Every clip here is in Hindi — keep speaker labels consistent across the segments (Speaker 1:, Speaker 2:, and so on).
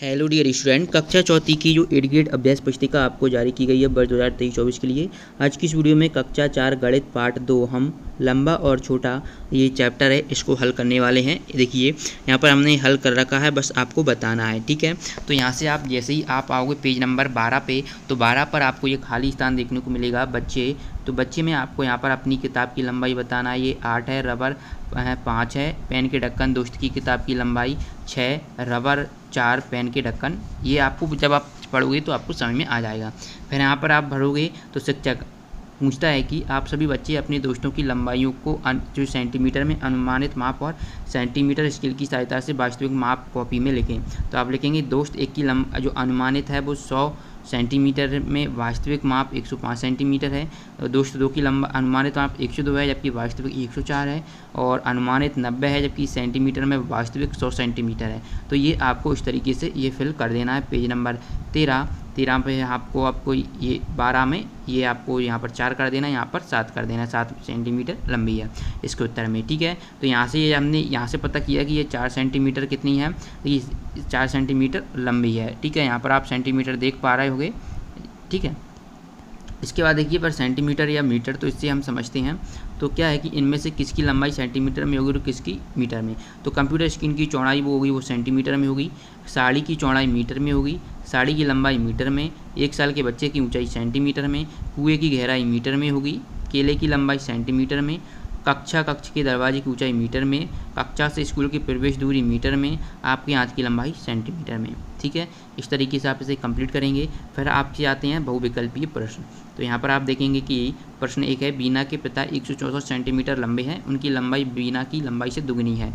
Speaker 1: हेलो डियर स्टूडेंट, कक्षा चौथी की जो 8th ग्रेड अभ्यास पुस्तिका आपको जारी की गई है वर्ष 2023-24 के लिए। आज की इस वीडियो में कक्षा 4 गणित पार्ट 2 हम लंबा और छोटा ये चैप्टर है, इसको हल करने वाले हैं। देखिए यहाँ पर हमने हल कर रखा है, बस आपको बताना है, ठीक है। तो यहाँ से आप जैसे ही आप आओगे पेज नंबर 12 पे, तो 12 पर आपको ये खाली स्थान देखने को मिलेगा बच्चे। तो बच्चे में आपको यहाँ पर अपनी किताब की लंबाई बताना है। ये 8 है, रबर 5 है, पेन के ढक्कन दोस्त की किताब की लंबाई 6, रबर 4, पेन के ढक्कन। ये आपको जब आप पढ़ोगे तो आपको समझ में आ जाएगा। फिर यहाँ पर आप भरोगे तो शिक्षक पूछता है कि आप सभी बच्चे अपने दोस्तों की लंबाइयों को जो सेंटीमीटर में अनुमानित माप और सेंटीमीटर स्केल की सहायता से वास्तविक माप कॉपी में लिखें। तो आप लिखेंगे दोस्त एक की जो अनुमानित है वो 100 सेंटीमीटर में, वास्तविक माप 105 सेंटीमीटर है। दोस्त 2 की अनुमानित माप 102 है जबकि वास्तविक 104 है, और अनुमानित 90 है जबकि सेंटीमीटर में वास्तविक 100 सेंटीमीटर है। तो ये आपको इस तरीके से ये फिल कर देना है। पेज नंबर 13 पे आपको ये 12 में ये आपको यहाँ पर 4 कर देना है, यहाँ पर 7 कर देना है। 7 सेंटीमीटर लंबी है इसके उत्तर में, ठीक है। तो यहाँ से ये हमने यहाँ से पता किया कि ये 4 सेंटीमीटर कितनी है, ये 4 सेंटीमीटर लंबी है, ठीक है। यहाँ पर आप सेंटीमीटर देख पा रहे होंगे, ठीक है। इसके बाद देखिए पर सेंटीमीटर या मीटर, तो इससे हम समझते हैं तो क्या है कि इनमें से किसकी लंबाई सेंटीमीटर में होगी और किसकी मीटर में। तो कंप्यूटर स्क्रीन की चौड़ाई वो होगी, वो सेंटीमीटर में होगी। साड़ी की चौड़ाई मीटर में होगी, साड़ी की लंबाई मीटर में, 1 साल के बच्चे की ऊंचाई सेंटीमीटर में, कुएं की गहराई मीटर में होगी, केले की लंबाई सेंटीमीटर में, कक्ष के दरवाजे की ऊंचाई मीटर में, कक्षा से स्कूल की प्रवेश दूरी मीटर में, आपके हाथ की लंबाई सेंटीमीटर में, ठीक है। इस तरीके से आप इसे कंप्लीट करेंगे। फिर आपसे आते हैं बहुविकल्पीय प्रश्न। तो यहाँ पर आप देखेंगे कि प्रश्न 1 है, बीना के पिता 164 सेंटीमीटर लंबे हैं, उनकी लंबाई बीना की लंबाई से दुगनी है।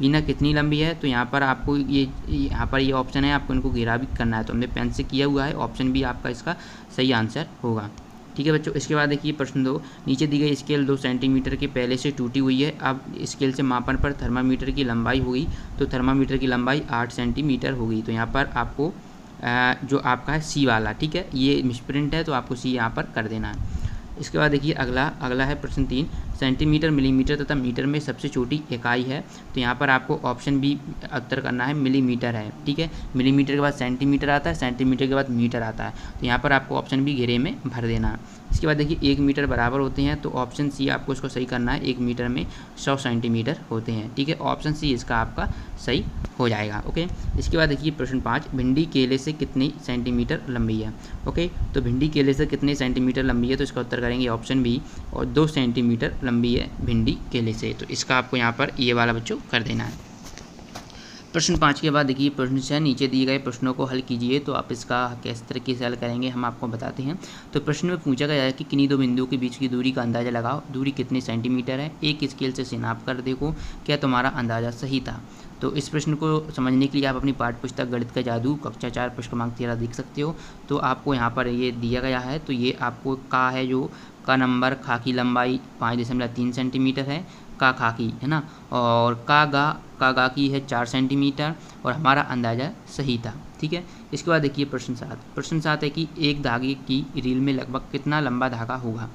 Speaker 1: बीना कितनी लंबी है, तो यहाँ पर आपको ये ऑप्शन है, आपको इनको घेरा भी करना है। तो हमने पेन से किया हुआ है, ऑप्शन भी आपका इसका सही आंसर होगा, ठीक है बच्चों। इसके बाद देखिए प्रश्न 2, नीचे दी गई स्केल 2 सेंटीमीटर के पहले से टूटी हुई है। अब स्केल से मापन पर थर्मामीटर की लंबाई होगी, तो थर्मामीटर की लंबाई 8 सेंटीमीटर होगी। तो यहाँ पर आपको जो आपका है सी वाला, ठीक है, ये मिसप्रिंट है तो आपको सी यहाँ पर कर देना है। इसके बाद देखिए अगला है प्रश्न 3, सेंटीमीटर, मिलीमीटर तथा मीटर में सबसे छोटी इकाई है। तो यहाँ पर आपको ऑप्शन बी उत्तर करना है, मिलीमीटर है, ठीक है। मिलीमीटर के बाद सेंटीमीटर आता है, सेंटीमीटर के बाद मीटर आता है। तो यहाँ पर आपको ऑप्शन बी घेरे में भर देना है। इसके बाद देखिए 1 मीटर बराबर होते हैं, तो ऑप्शन सी आपको इसको सही करना है। 1 मीटर में 100 सेंटीमीटर होते हैं, ठीक है। ऑप्शन सी इसका आपका सही हो जाएगा, ओके। इसके बाद देखिए प्रश्न 5, भिंडी केले से कितनी सेंटीमीटर लंबी है, ओके। तो भिंडी केले से कितने सेंटीमीटर लंबी है, तो इसका उत्तर करेंगे ऑप्शन बी, और 2 सेंटीमीटर लंबी है भिंडी केले से। तो इसका आपको यहाँ पर ये वाला बच्चों कर देना है। प्रश्न 5 के बाद देखिए प्रश्न 6, नीचे दिए गए प्रश्नों को हल कीजिए। तो आप इसका किस तरीके से हल करेंगे हम आपको बताते हैं। तो प्रश्न में पूछा गया है कि किन्हीं 2 बिंदुओं के बीच की दूरी का अंदाजा लगाओ, दूरी कितने सेंटीमीटर है, एक स्केल से इसे नाप कर देखो, क्या तुम्हारा अंदाजा सही था। तो इस प्रश्न को समझने के लिए आप अपनी पाठ्य पुस्तक गणित का जादू कक्षा 4 प्रश्न क्रमांक 13 देख सकते हो। तो आपको यहाँ पर ये दिया गया है, तो ये आपको का है, जो का नंबर, खा की लंबाई 5.3 सेंटीमीटर है, का खा की है ना, और का गा की है 4 सेंटीमीटर, और हमारा अंदाज़ा सही था, ठीक है। इसके बाद देखिए प्रश्न 7 है कि एक धागे की रील में लगभग कितना लंबा धागा होगा।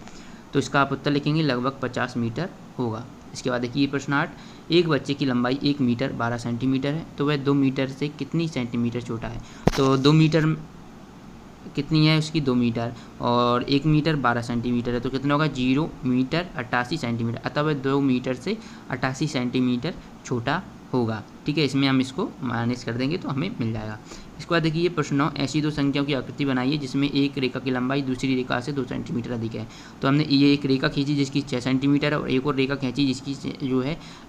Speaker 1: तो इसका आप उत्तर लिखेंगे लगभग 50 मीटर होगा। इसके बाद देखिए प्रश्न 8, एक बच्चे की लंबाई 1 मीटर 12 सेंटीमीटर है, तो वह 2 मीटर से कितनी सेंटीमीटर छोटा है। तो 2 मीटर कितनी है उसकी, 2 मीटर, और 1 मीटर 12 सेंटीमीटर है, तो कितना होगा 0 मीटर 88 सेंटीमीटर, अतः वह 2 मीटर से 88 सेंटीमीटर छोटा होगा, ठीक है। इसमें हम इसको माइनस कर देंगे तो हमें मिल जाएगा। इसके बाद देखिए प्रश्न 9, ऐसी 2 संख्याओं की आकृति बनाइए जिसमें एक रेखा की लंबाई दूसरी रेखा से 2 सेंटीमीटर अधिक है। तो हमने ये एक रेखा खींची जिसकी 6 सेंटीमीटर है, और एक और रेखा खींची जिसकी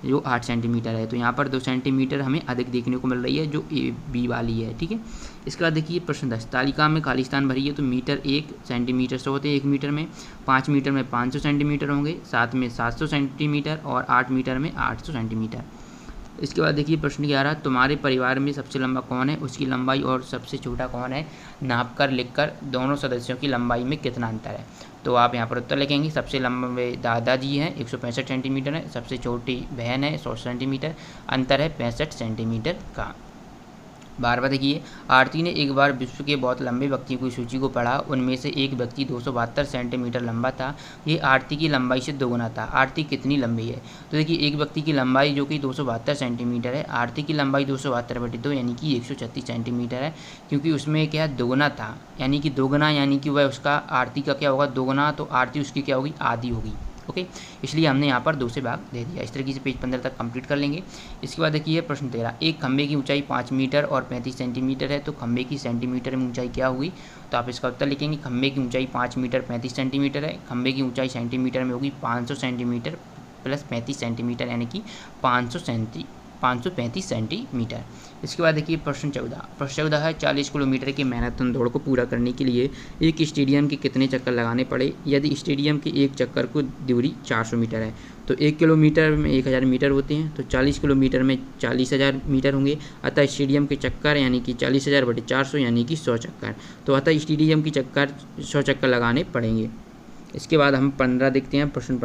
Speaker 1: जो 8 सेंटीमीटर है। तो यहाँ पर 2 सेंटीमीटर हमें अधिक देखने को मिल रही है, जो ए बी वाली है, ठीक है। इसके बाद देखिए प्रश्न 10, तालिका में खाली स्थान भरिए। तो मीटर 1 सेंटीमीटर से होते हैं 1 मीटर में, 5 मीटर में 500 सेंटीमीटर होंगे, 7 में 700 सेंटीमीटर, और 8 मीटर में 800 सेंटीमीटर। इसके बाद देखिए प्रश्न 11, तुम्हारे परिवार में सबसे लंबा कौन है, उसकी लंबाई और सबसे छोटा कौन है, नाप कर लिखकर दोनों सदस्यों की लंबाई में कितना अंतर है। तो आप यहाँ पर उत्तर लिखेंगे, सबसे लंबे दादाजी हैं 165 सेंटीमीटर है, सबसे छोटी बहन है 100 सेंटीमीटर, अंतर है 65 सेंटीमीटर का। बार देखिए, आरती ने एक बार विश्व के बहुत लंबे व्यक्तियों की सूची को पढ़ा। उनमें से एक व्यक्ति 272 सेंटीमीटर लंबा था। ये आरती की लंबाई से दोगुना था। आरती कितनी लंबी है? तो देखिए, एक व्यक्ति की लंबाई जो कि 272 सेंटीमीटर है, आरती की लंबाई 272/2 यानी कि 136 सेंटीमीटर है, क्योंकि उसमें क्या दोगुना था, यानी कि दोगुना, यानी कि वह उसका आरती का क्या होगा, दोगुना, तो आरती उसकी क्या होगी, आधी होगी। ओके, इसलिए हमने यहाँ पर 2 से भाग दे दिया। इस तरीके से पेज 15 तक कंप्लीट कर लेंगे। इसके बाद देखिए प्रश्न 13, एक खंबे की ऊंचाई 5 मीटर और 35 सेंटीमीटर है, तो खंबे की सेंटीमीटर में ऊंचाई क्या होगी? तो आप इसका उत्तर लिखेंगे, खंबे की ऊंचाई 5 मीटर 35 सेंटीमीटर है। खंबे की ऊंचाई सेंटीमीटर में होगी 500 सेंटीमीटर प्लस 35 सेंटीमीटर, यानी कि 535 सेंटीमीटर। इसके बाद देखिए प्रश्न 14 है, 40 किलोमीटर की मैराथन दौड़ को पूरा करने के लिए एक स्टेडियम के कितने चक्कर लगाने पड़े? यदि स्टेडियम के एक चक्कर को दूरी 400 मीटर है, तो 1 किलोमीटर में 1000 मीटर होते हैं, तो 40 किलोमीटर में 40,000 मीटर होंगे। अतः स्टेडियम के चक्कर यानी कि 40,000/400 यानी कि 100 चक्कर। तो अतः स्टेडियम की 100 चक्कर लगाने पड़ेंगे। इसके बाद हम 15 देखते हैं। प्रश्न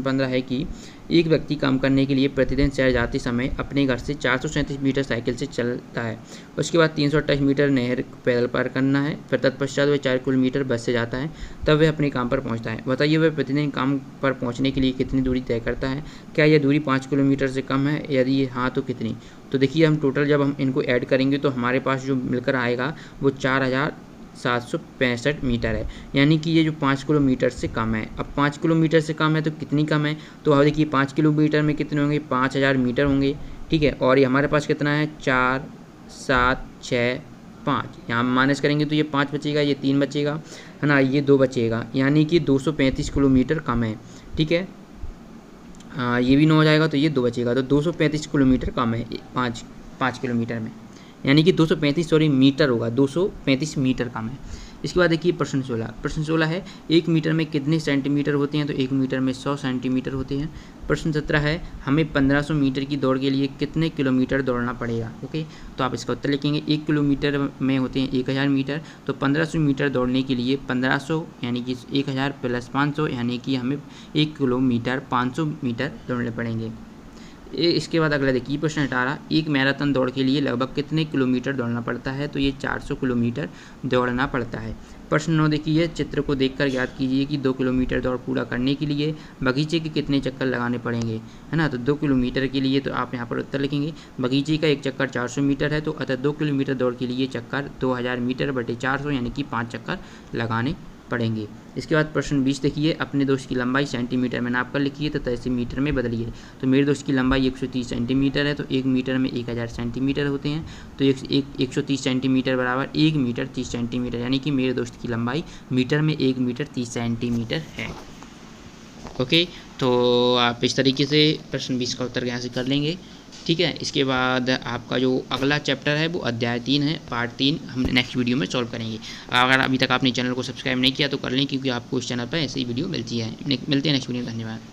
Speaker 1: 15 है कि एक व्यक्ति काम करने के लिए प्रतिदिन शहर जाते समय अपने घर से 437 मीटर साइकिल से चलता है। उसके बाद 328 मीटर नहर पैदल पार करना है। फिर तत्पश्चात वह 4 किलोमीटर बस से जाता है, तब वह अपने काम पर पहुंचता है। बताइए वह प्रतिदिन काम पर पहुंचने के लिए कितनी दूरी तय करता है? क्या यह दूरी 5 किलोमीटर से कम है? यदि हाँ तो कितनी? तो देखिए, हम टोटल जब हम इनको ऐड करेंगे तो हमारे पास जो मिलकर आएगा वो 4765 मीटर है, यानी कि ये जो 5 किलोमीटर से कम है। अब 5 किलोमीटर से कम है तो कितनी कम है? तो अब देखिए 5 किलोमीटर में कितने होंगे, 5000 मीटर होंगे, ठीक है। और ये हमारे पास कितना है, 4 7 6 5, यहाँ माइनस करेंगे तो ये 5 बचेगा, ये 3 बचेगा, है ना, ये 2 बचेगा, यानी कि 235 किलोमीटर कम है, ठीक है। ये भी 9 हो जाएगा तो ये 2 बचेगा, तो 235 किलोमीटर कम है 5 किलोमीटर में, यानी कि 235 मीटर होगा, 235 मीटर कम है। इसके बाद देखिए प्रश्न 16 है, 1 मीटर में कितने सेंटीमीटर होते हैं? तो 1 मीटर में 100 सेंटीमीटर होते हैं। प्रश्न 17 है, हमें 1500 मीटर की दौड़ के लिए कितने किलोमीटर दौड़ना पड़ेगा? ओके, तो आप इसका उत्तर लिखेंगे, 1 किलोमीटर में होते हैं 1000 मीटर, तो 1500 मीटर दौड़ने के लिए 1500 यानी कि 1000 प्लस 500 यानी कि हमें 1 किलोमीटर 500 मीटर दौड़ने पड़ेंगे। इसके बाद अगला देखिए प्रश्न 18, एक मैराथन दौड़ के लिए लगभग कितने किलोमीटर दौड़ना पड़ता है? तो ये 400 किलोमीटर दौड़ना पड़ता है। प्रश्न 9 देखिए, चित्र को देखकर ज्ञात कीजिए कि 2 किलोमीटर दौड़ पूरा करने के लिए बगीचे के कितने चक्कर लगाने पड़ेंगे, है ना। तो 2 किलोमीटर के लिए तो आप यहाँ पर उत्तर लिखेंगे, बगीचे का एक चक्कर 400 मीटर है, तो अतः 2 किलोमीटर दौड़ के लिए चक्कर 2000 मीटर/400 यानी कि 5 चक्कर लगाने पड़ेंगे। इसके बाद प्रश्न 20 देखिए, अपने दोस्त की लंबाई सेंटीमीटर में नाप कर लिखिए तथा इसे मीटर में बदलिए। तो मेरे दोस्त की लंबाई 130 सेंटीमीटर है, तो 1 मीटर में 1000 सेंटीमीटर होते हैं, तो 130 सेंटीमीटर बराबर 1 मीटर 30 सेंटीमीटर, यानी कि मेरे दोस्त की लंबाई मीटर में 1 मीटर 30 सेंटीमीटर है। ओके, तो आप इस तरीके से प्रश्न 20 का उत्तर यहाँ से कर लेंगे, ठीक है। इसके बाद आपका जो अगला चैप्टर है वो अध्याय 3 है, पार्ट 3 हम नेक्स्ट वीडियो में सॉल्व करेंगे। अगर अभी तक आपने चैनल को सब्सक्राइब नहीं किया तो कर लें, क्योंकि आपको इस चैनल पर ऐसी ही वीडियो मिलती है। मिलते हैं नेक्स्ट वीडियो में, धन्यवाद।